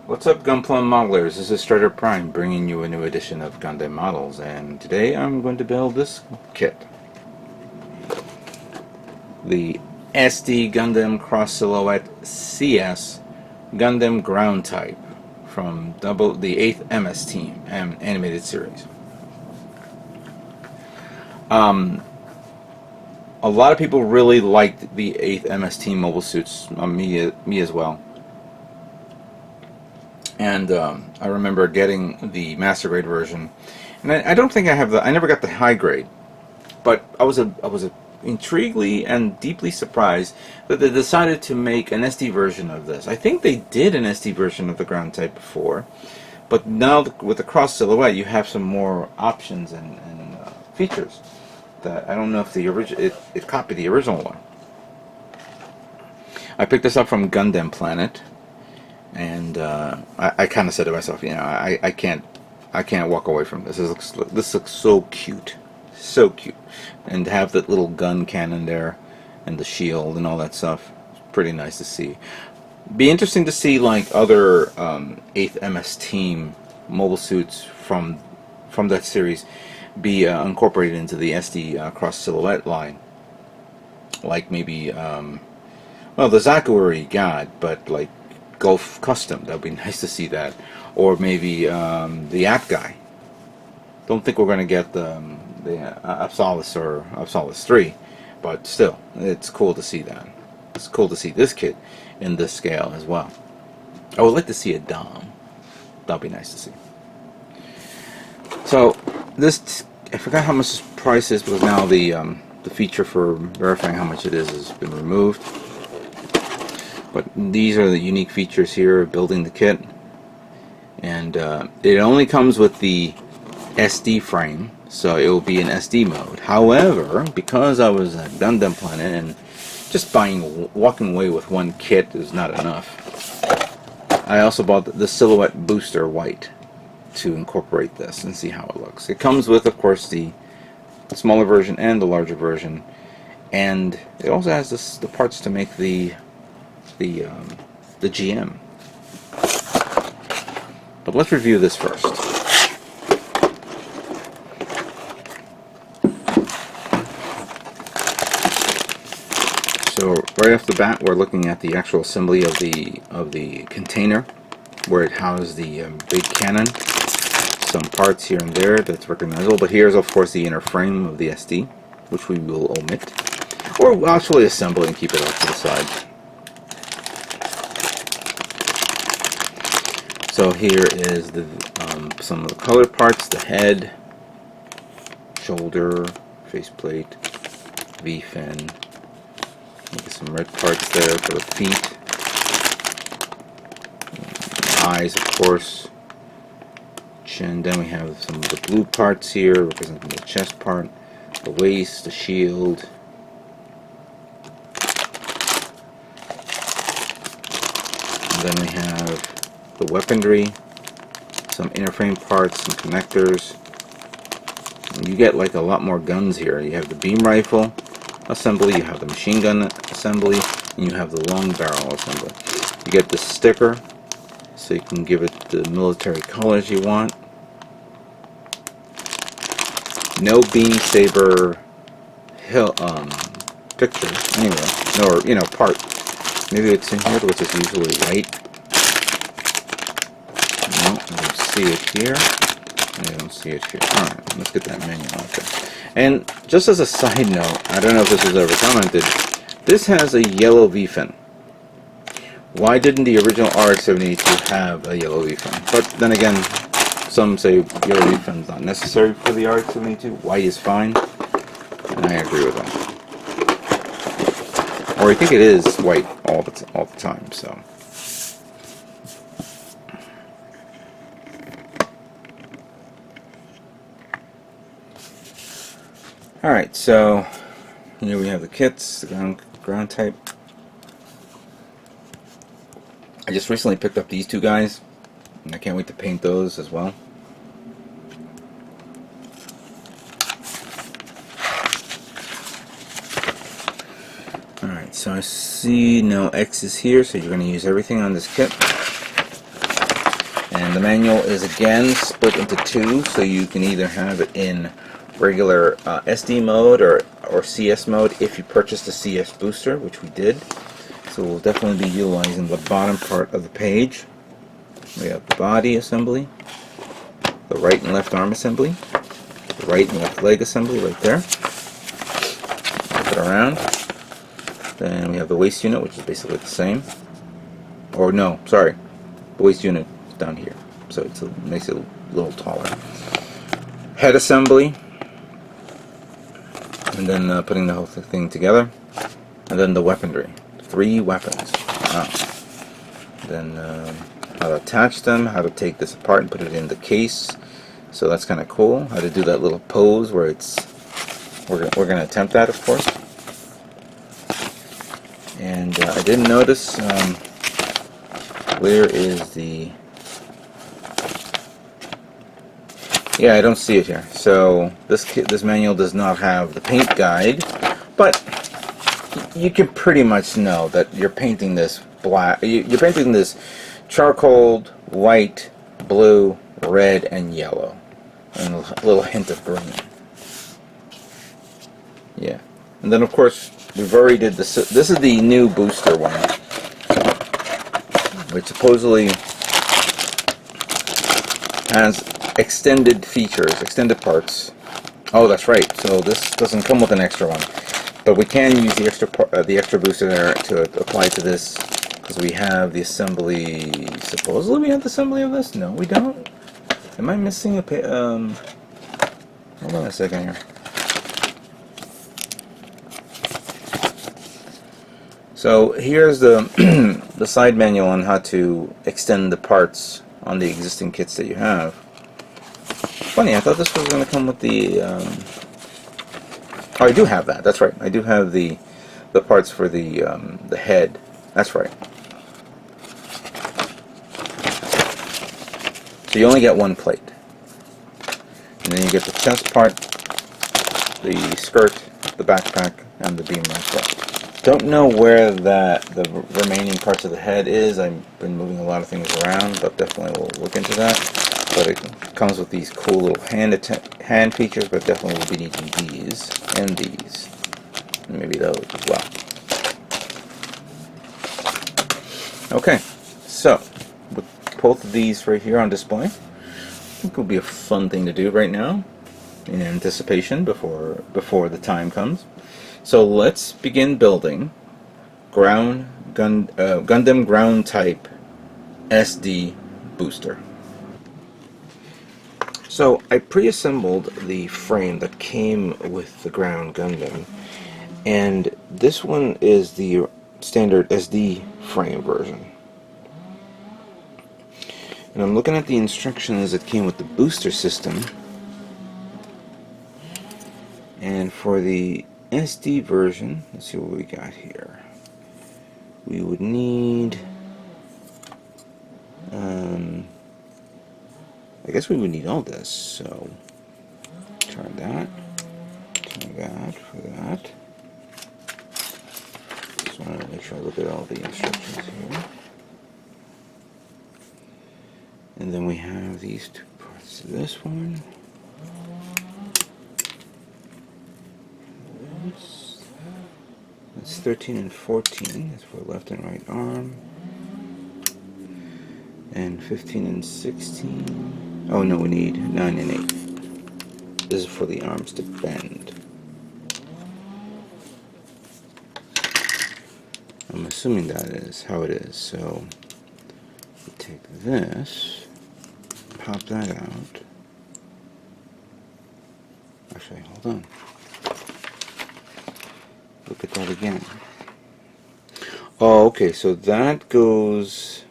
What's up, Gunpla modelers? This is Strider Prime bringing you a new edition of Gundam Models, and today I'm going to build this kit. The SD Gundam Cross Silhouette CS Gundam Ground Type from the 8th MS Team animated series. A lot of people really liked the 8th MS Team mobile suits, me as well. And I remember getting the master grade version, and I don't think I have I never got the high grade, but I was intriguedly and deeply surprised that they decided to make an SD version of this. I think they did an SD version of the ground type before, but now with the cross silhouette, you have some more options and features that I don't know if the it copied the original one. I picked this up from Gundam Planet. And I kind of said to myself, you know, I can't walk away from this. This looks so cute, and to have that little gun cannon there, and the shield and all that stuff, it's pretty nice to see. Be interesting to see like other 8th MS Team mobile suits from that series be incorporated into the SD Cross Silhouette line, like maybe well, the Zaku already got, but like Gulf Custom, that would be nice to see that, or maybe the App Guy. Don't think we're going to get the Absolus or Absolus 3, but still, it's cool to see that. It's cool to see this kit in this scale as well. I would like to see a Dom. That'd be nice to see. So this, I forgot how much this price is because now the feature for verifying how much it is has been removed. But these are the unique features here of building the kit, and it only comes with the SD frame, so it will be in SD mode. However, because I was at Gundam Planet and just walking away with one kit is not enough, I also bought the Silhouette Booster White to incorporate this and see how it looks. It comes with, of course, the smaller version and the larger version, and it also has the parts to make the GM. But let's review this first. So right off the bat, we're looking at the actual assembly of the container, where it houses the big cannon. Some parts here and there that's recognizable, but here's of course the inner frame of the SD, which we will omit, or we'll actually assemble it and keep it off to the side. So here is some of the colored parts: the head, shoulder, faceplate, V-fin. Maybe some red parts there for the feet, eyes, of course, chin. Then we have some of the blue parts here representing the chest part, the waist, the shield. And then we have the weaponry, some inner frame parts, some connectors. And you get like a lot more guns here. You have the beam rifle assembly, you have the machine gun assembly, and you have the long barrel assembly. You get the sticker, so you can give it the military colors you want. No beam saber picture anyway, or part. Maybe it's in here, which is usually white. No, I don't see it here. I don't see it here. Alright, let's get that manual out there. And just as a side note, I don't know if this was ever commented, this has a yellow V-fin. Why didn't the original RX-72 have a yellow V-fin? But then again, some say yellow V-fin is not necessary for the RX-72. White is fine, and I agree with that. Or I think it is white all the time, so. Alright, so here we have the kits, the ground type. I just recently picked up these two guys, and I can't wait to paint those as well. Alright, so I see no X's here, so you're going to use everything on this kit. And the manual is again split into two, so you can either have it in regular SD mode or CS mode if you purchase the CS booster, which we did. So we'll definitely be utilizing the bottom part of the page. We have the body assembly, the right and left arm assembly, the right and left leg assembly right there. Flip it around. Then we have the waist unit, which is basically the same. Or no, sorry, the waist unit is down here, so it makes it a little taller. Head assembly, and then putting the whole thing together, and then the weaponry. 3 weapons. Wow. Then how to attach them, how to take this apart and put it in the case. So that's kind of cool. How to do that little pose where we're going to attempt that, of course. And I didn't notice where is the... Yeah, I don't see it here. So this manual does not have the paint guide, but you can pretty much know that you're painting this black. You're painting this charcoal, white, blue, red, and yellow, and a little hint of green. Yeah, and then of course we've already did this. This is the new booster one, which supposedly has extended features, extended parts. Oh, that's right. So this doesn't come with an extra one, but we can use the extra booster there to apply to this, because we have the assembly. Supposedly we have the assembly of this. No, we don't. Am I missing a hold on a second here. So here's the the side manual on how to extend the parts on the existing kits that you have. Funny, I thought this was going to come with the... Oh, I do have that. That's right. I do have the parts for the head. That's right. So you only get one plate, and then you get the chest part, the skirt, the backpack, and the beam rifle. Don't know where the remaining parts of the head is. I've been moving a lot of things around, but definitely we'll look into that. But it comes with these cool little hand features, but definitely we'll be needing these and these, and maybe those as well. Okay, so with both of these right here on display, I think it will be a fun thing to do right now, in anticipation before the time comes. So let's begin building Gundam ground type SD booster. So I pre-assembled the frame that came with the ground Gundam, and this one is the standard SD frame version. And I'm looking at the instructions that came with the booster system, and for the SD version, let's see what we got here. We would need, I guess we would need all this, so turn that for that. Just want to make sure I look at all the instructions here. And then we have these 2 parts to this one. That's 13 and 14. That's for left and right arm. And 15 and 16. Oh no, we need 9 and 8. This is for the arms to bend. I'm assuming that is how it is. So we take this, pop that out. Actually, hold on. Look at that again. Oh, okay, so that goes...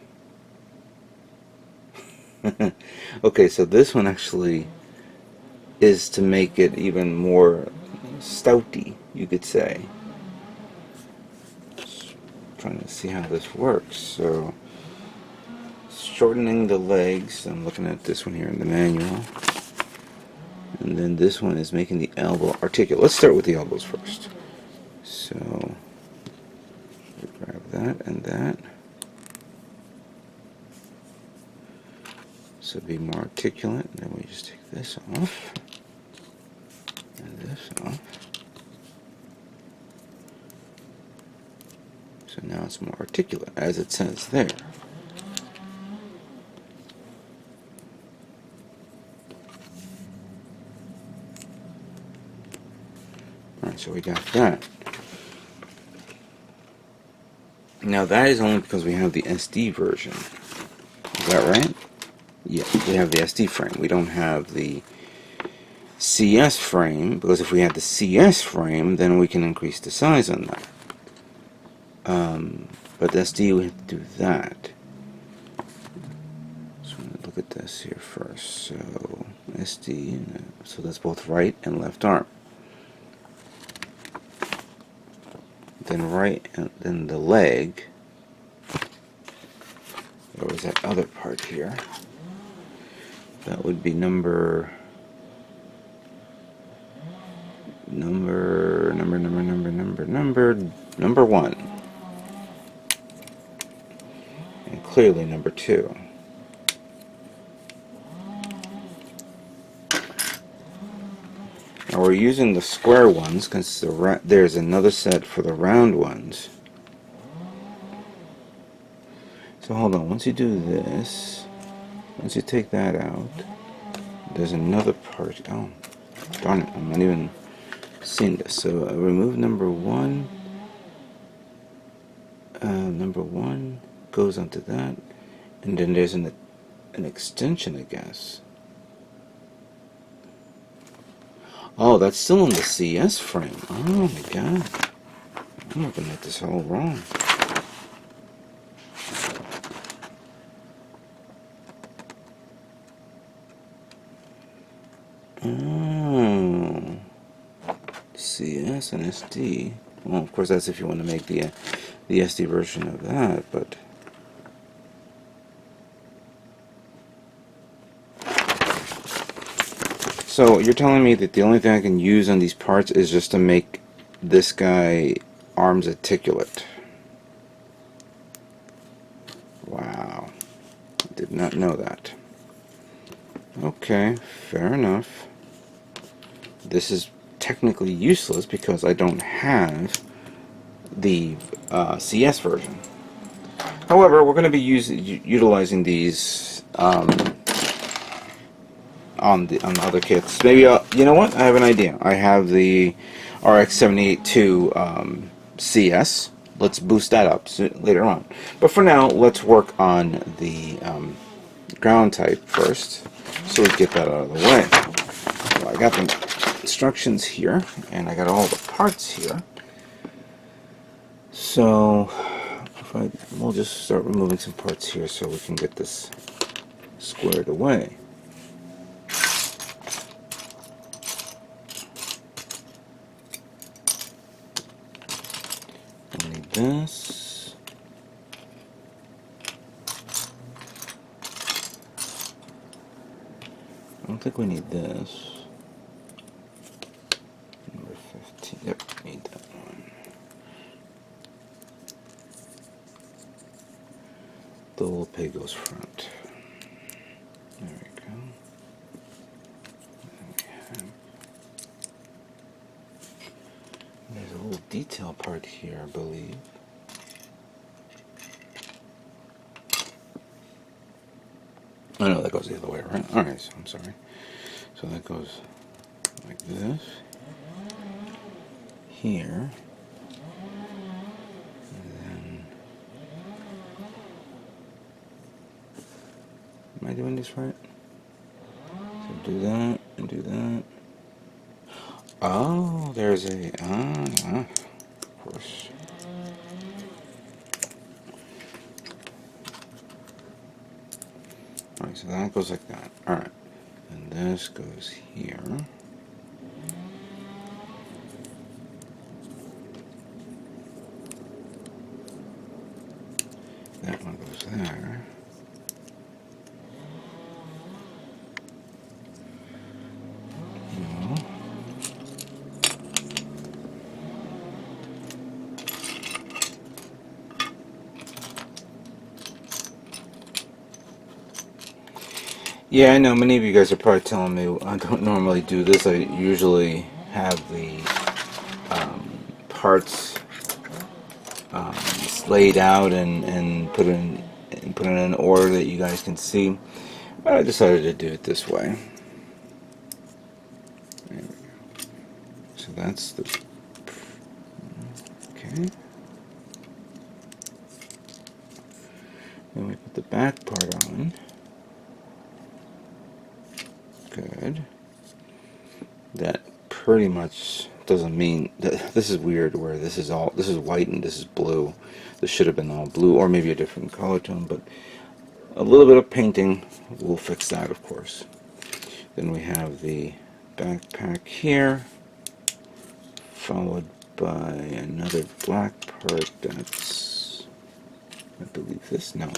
Okay, so this one actually is to make it even more stouty, you could say. Just trying to see how this works. So, shortening the legs. I'm looking at this one here in the manual. And then this one is making the elbow articulate. Let's start with the elbows first. So, grab that and that. So be more articulate. And then we just take this off. And this off. So now it's more articulate, as it says there. Alright, so we got that. Now that is only because we have the SD version. Is that right? Yeah, we have the SD frame. We don't have the CS frame, because if we had the CS frame, then we can increase the size on that. But the SD, we have to do that. So I'm going to look at this here first. So SD, so that's both right and left arm. Then right, and then the leg. There was that other part here. That would be number 1. And clearly number 2. Now we're using the square ones because there's another set for the round ones. So hold on, once you do this, once you take that out, there's another part. Oh, darn it, I'm not even seeing this. So I remove number 1. Number 1 goes onto that, and then there's an extension, I guess. Oh, that's still in the CS frame. Oh my god. I'm looking at this all wrong. Oh. CS and SD. Well, of course, that's if you want to make the SD version of that, but... So you're telling me that the only thing I can use on these parts is just to make this guy arms articulate. Wow. I did not know that. Okay, fair enough. This is technically useless because I don't have the CS version. However, we're going to be utilizing these on the other kits. Maybe you know what? I have an idea. I have the RX-782 CS. Let's boost that up later on. But for now, let's work on the ground type first, so we get that out of the way. So I got the instructions here, and I got all the parts here. So we'll just start removing some parts here so we can get this squared away. We'll need this. I don't think we need this. Number 15. Yep, need that one. The little pig goes front. There we go. There's a little detail part here, I believe. Oh no, that goes the other way around. Alright, so I'm sorry. So that goes like this. Here. And then... Am I doing this right? So do that, and do that. Oh, there's a... of course. Alright, so that goes like that. Alright. And this goes here. That one goes there. No. Yeah, I know many of you guys are probably telling me I don't normally do this. I usually have the parts laid out and put in an order that you guys can see. But I decided to do it this way. There we go. So that's the okay. Then we put the back part on. Good. That pretty much doesn't mean that this is weird where this is white and this is blue. This should have been all blue or maybe a different color tone, but a little bit of painting will fix that, of course. Then we have the backpack here, followed by another black part that's, I believe this, no.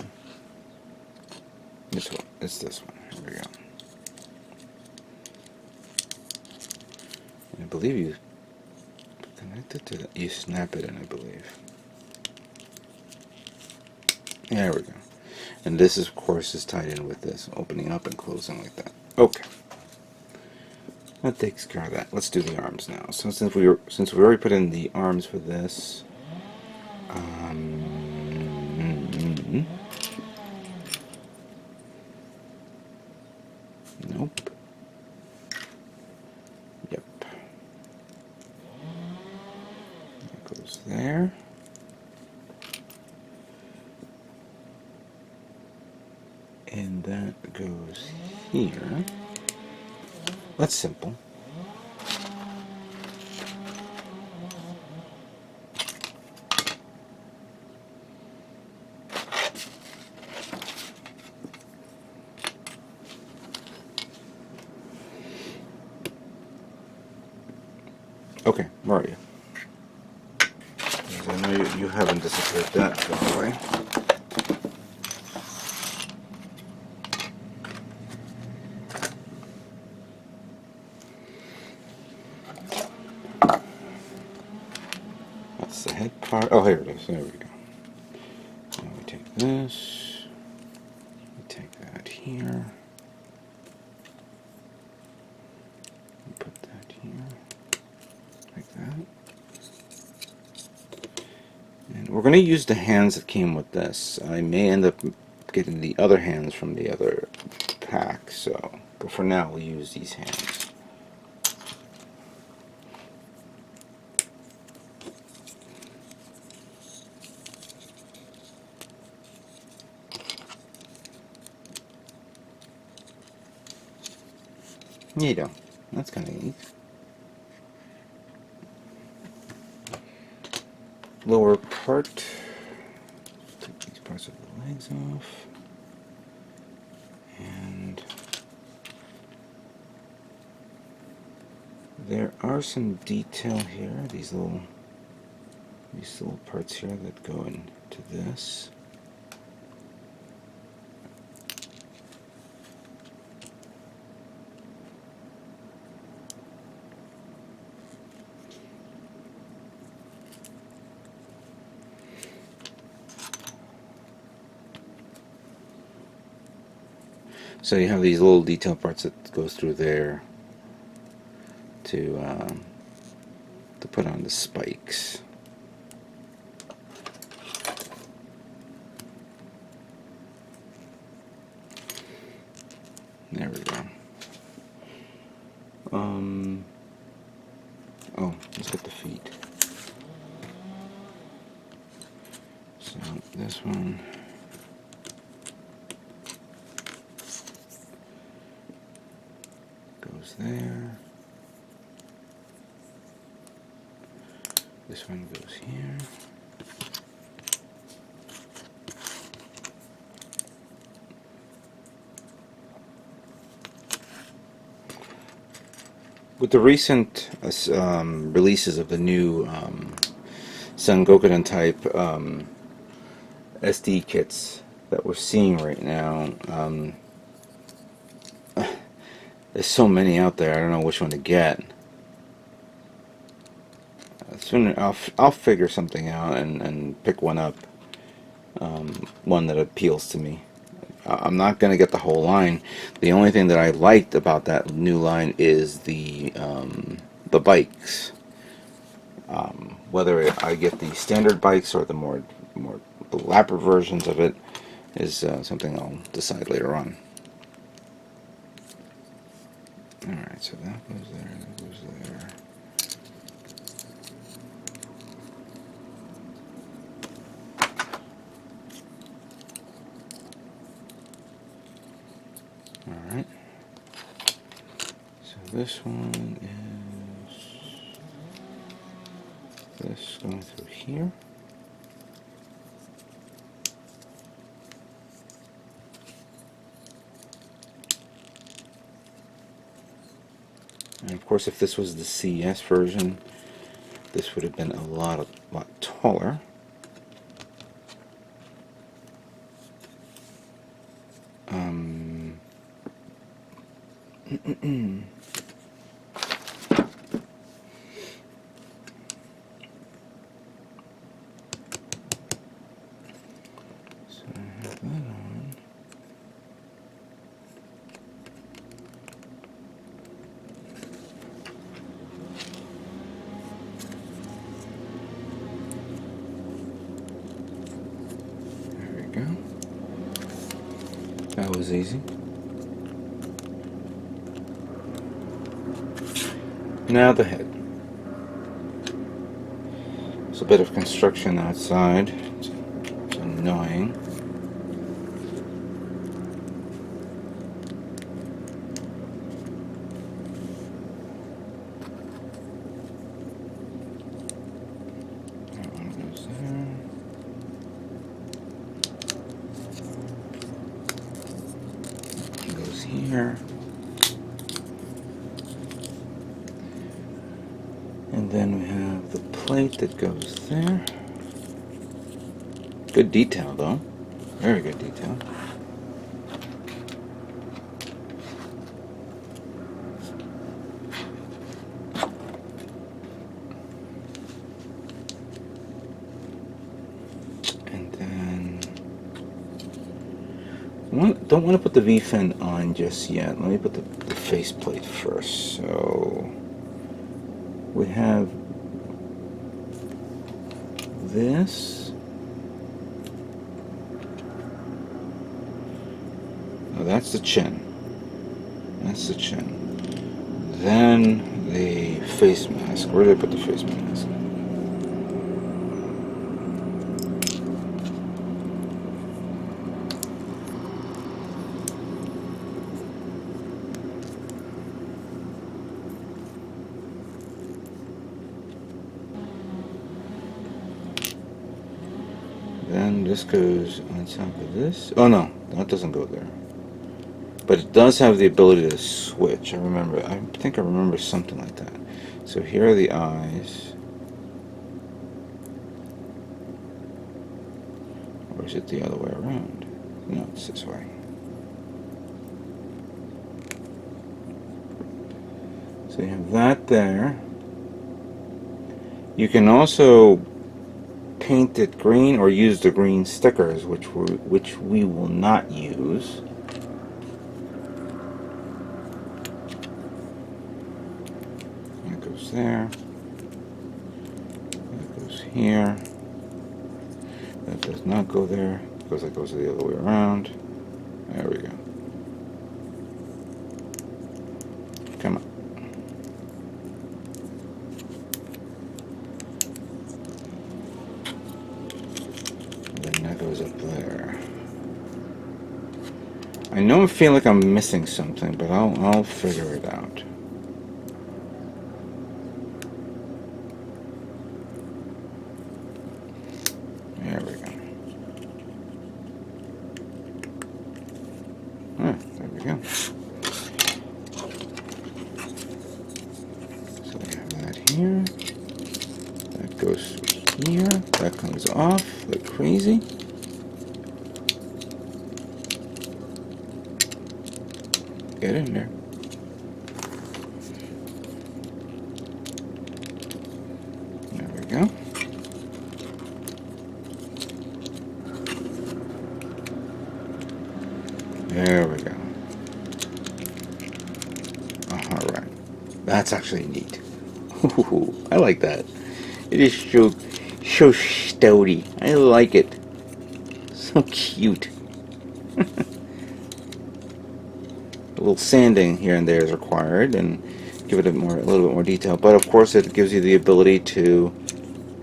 This one, it's this one, here we go. I believe you connect it to that. You snap it in, I believe. There we go. And this, of course, is tied in with this, opening up and closing like that. Okay. That takes care of that. Let's do the arms now. So since we already put in the arms for this, nope. Yep. That goes there. And that goes here. That's simple. Okay, where are you? Because I know you haven't disappeared that far away. That's the head part. Oh, here it is. There we go. Now we take this. We take that here. We put that here. Like that. And we're going to use the hands that came with this. I may end up getting the other hands from the other pack, so, but for now we'll use these hands. There you go. That's kind of neat. Lower part. Take these parts of the legs off. And there are some detail here. These little parts here that go into this. So you have these little detail parts that goes through there to put on the spikes. There we go. Oh, let's get the feet. So this one. Goes there. This one goes here. With the recent releases of the new Son Gokudan type SD kits that we're seeing right now, there's so many out there. I don't know which one to get. Soon I'll figure something out and pick one up, one that appeals to me. I'm not going to get the whole line. The only thing that I liked about that new line is the bikes. Whether I get the standard bikes or the more elaborate versions of it is something I'll decide later on. Alright, so that goes there, that goes there. Alright. So this one is this going through here. And of course, if this was the CS version, this would have been a lot taller. So I have that on. There we go. That was easy. Now the head. There's a bit of construction outside. It's annoying. That one goes there. That one goes here. And then we have the plate that goes there. Good detail, though. Very good detail. And then don't want to put the V-fin on just yet. Let me put the faceplate first. So we have this. Oh, that's the chin. That's the chin. Then the face mask. Where did I put the face mask? Then this goes on top of this. Oh no, that doesn't go there. But it does have the ability to switch. I think I remember something like that. So here are the eyes. Or is it the other way around? No, it's this way. So you have that there. You can also paint it green or use the green stickers, which we will not use. That goes there. That goes here. That does not go there because that goes the other way around. There we go. Come on. Goes up there. I know I feel like I'm missing something, but I'll figure it out. There we go. Ah, there we go. So we have that here. That goes through here. That comes off like crazy. Get in there. There we go. There we go. Alright. That's actually neat. Ooh, I like that. It is so stouty. I like it. So cute. A little sanding here and there is required, and give it a little bit more detail. But of course, it gives you the ability to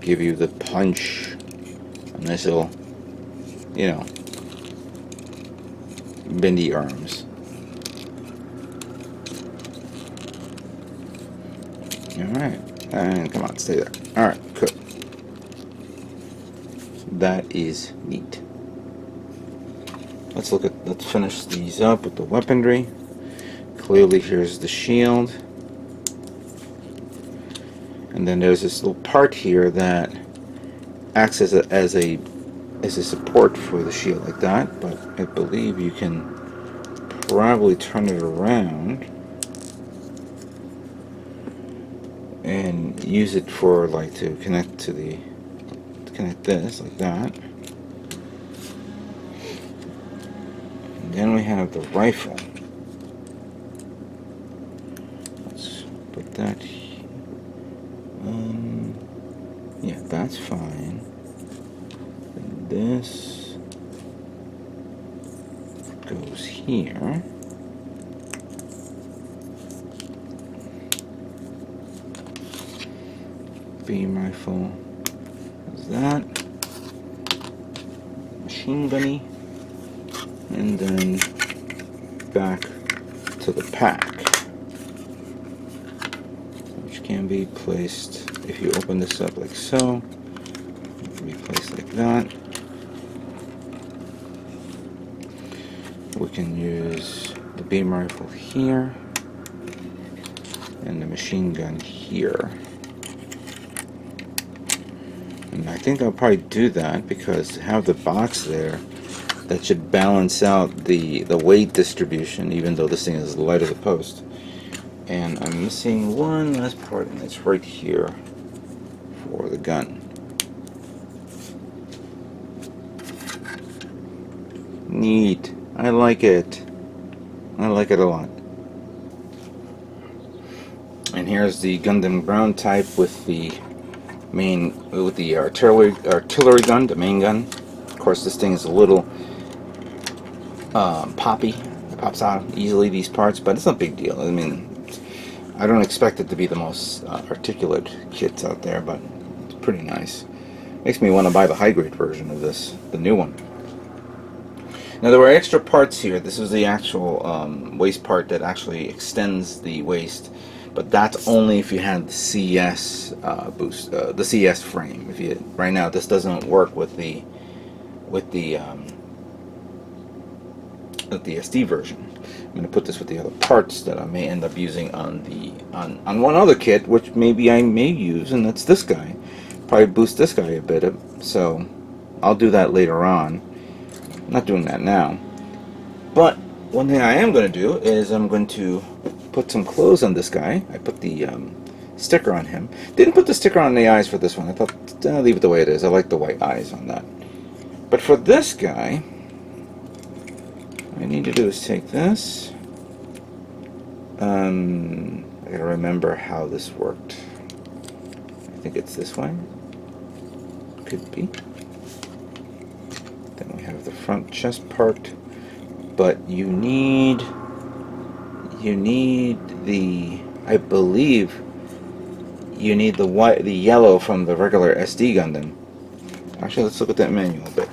give you the punch, a nice little, you know, bendy arms. Alright, and come on, stay there. Alright, good. That is neat. Let's finish these up with the weaponry. Clearly here's the shield. And then there's this little part here that acts as a support for the shield like that, but I believe you can probably turn it around and use it for like to connect this like that. And then we have the rifle. Let's put that here. Yeah, that's fine. And this goes here. Beam rifle is that. Machine gunny. And then back to the pack, which can be placed, if you open this up like so, it can be placed like that. We can use the beam rifle here and the machine gun here. And I think I'll probably do that because to have the box there, that should balance out the weight distribution, even though this thing is light as a post. And I'm missing one last part, and it's right here for the gun. Neat. I like it. I like it a lot. And here's the Gundam ground type with the artillery gun, the main gun. Of course, this thing is a little poppy. It pops out easily, these parts, but it's not a big deal. I mean, I don't expect it to be the most articulate kits out there, but it's pretty nice. Makes me want to buy the high grade version of this, the new one. Now there were extra parts here. This is the actual waist part that actually extends the waist, but that's only if you had the CS boost, the CS frame. If you right now, this doesn't work with the SD version. I'm going to put this with the other parts that I may end up using on one other kit, which maybe I may use, and that's this guy. Probably boost this guy a bit, so I'll do that later on. I'm not doing that now. But one thing I am going to do is I'm going to put some clothes on this guy. I put the sticker on him. Didn't put the sticker on the eyes for this one. I thought I'll leave it the way it is. I like the white eyes on that. But for this guy, what I need to do is take this. I gotta remember how this worked. I think it's this way. Could be. Then we have the front chest part, but you need the, I believe you need the yellow from the regular SD Gundam. Actually, let's look at that manual a bit.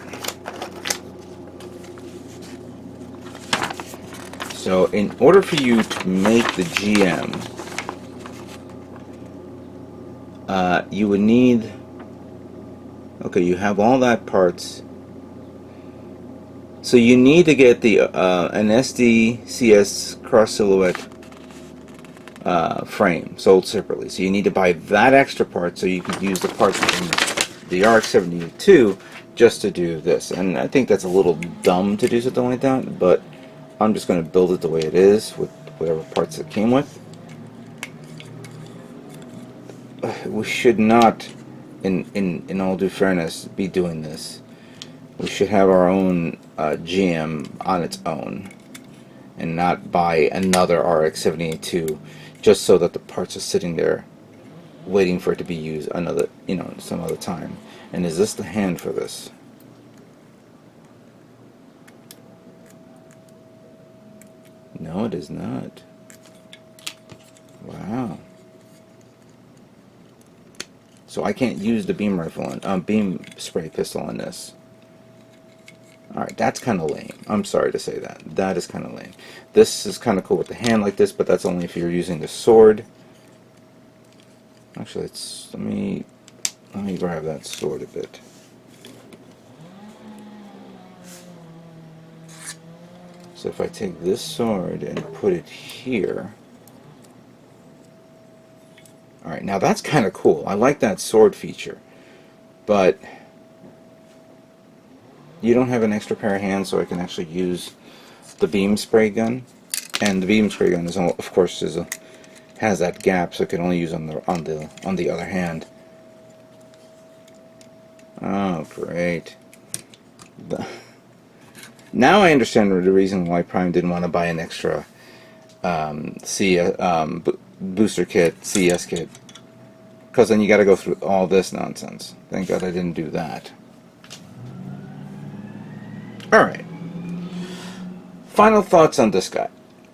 So in order for you to make the GM, you would need, okay, you have all that parts. So you need to get the an SDCS cross silhouette frame sold separately. So you need to buy that extra part so you can use the parts from the RX-72 just to do this. And I think that's a little dumb to do something like that, but I'm just going to build it the way it is with whatever parts it came with. We should not, in all due fairness, be doing this. We should have our own GM on its own. and not buy another RX-78 just so that the parts are sitting there waiting for it to be used another, some other time. And is this the hand for this? No, it is not. Wow. So I can't use the beam rifle and beam spray pistol on this. Alright, that's kind of lame. I'm sorry to say that. That is kind of lame. This is kind of cool with the hand like this, but that's only if you're using the sword. Actually, let me grab that sword a bit. So if I take this sword and put it here. Alright, now that's kind of cool. I like that sword feature. But you don't have an extra pair of hands, so I can actually use the beam spray gun. And the beam spray gun is, of course, has that gap, so it can only use on the other hand. Oh, great! Now I understand the reason why Prime didn't want to buy an extra booster kit, CS kit, because then you got to go through all this nonsense. Thank God I didn't do that. Alright. Final thoughts on this guy.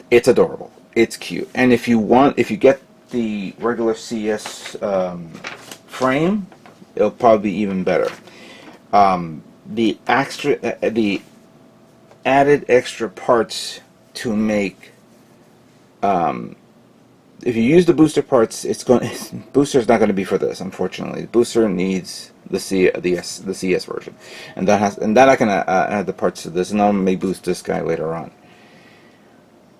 It's adorable. It's cute. And if you get the regular CS frame, it'll probably be even better. The added extra parts to make, if you use the booster parts, booster's not going to be for this, unfortunately. The booster needs the CS version, and that I can add the parts to this, and I may boost this guy later on.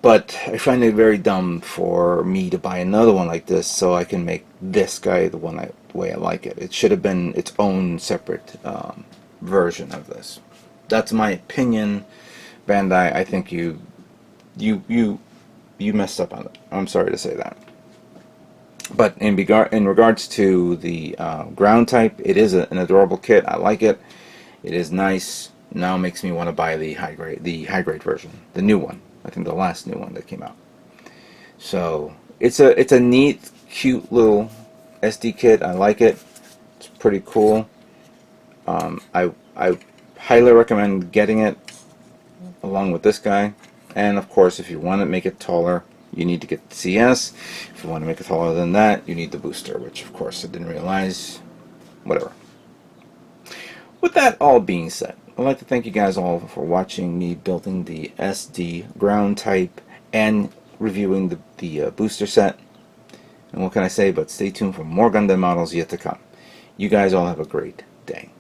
But I find it very dumb for me to buy another one like this, so I can make this guy the way I like it. It should have been its own separate version of this. That's my opinion, Bandai. I think you messed up on it. I'm sorry to say that. But in regards to the ground type, it is an adorable kit. I like it. It is nice. Now it makes me want to buy the high grade version, the new one. I think the last new one that came out. So it's a neat, cute little SD kit. I like it. It's pretty cool. I highly recommend getting it along with this guy. And of course, if you want to make it taller, you need to get the CS. If you want to make it taller than that, you need the booster, which of course I didn't realize. Whatever. With that all being said, I'd like to thank you guys all for watching me building the SD ground type and reviewing the booster set. And what can I say but stay tuned for more Gundam models yet to come. You guys all have a great day.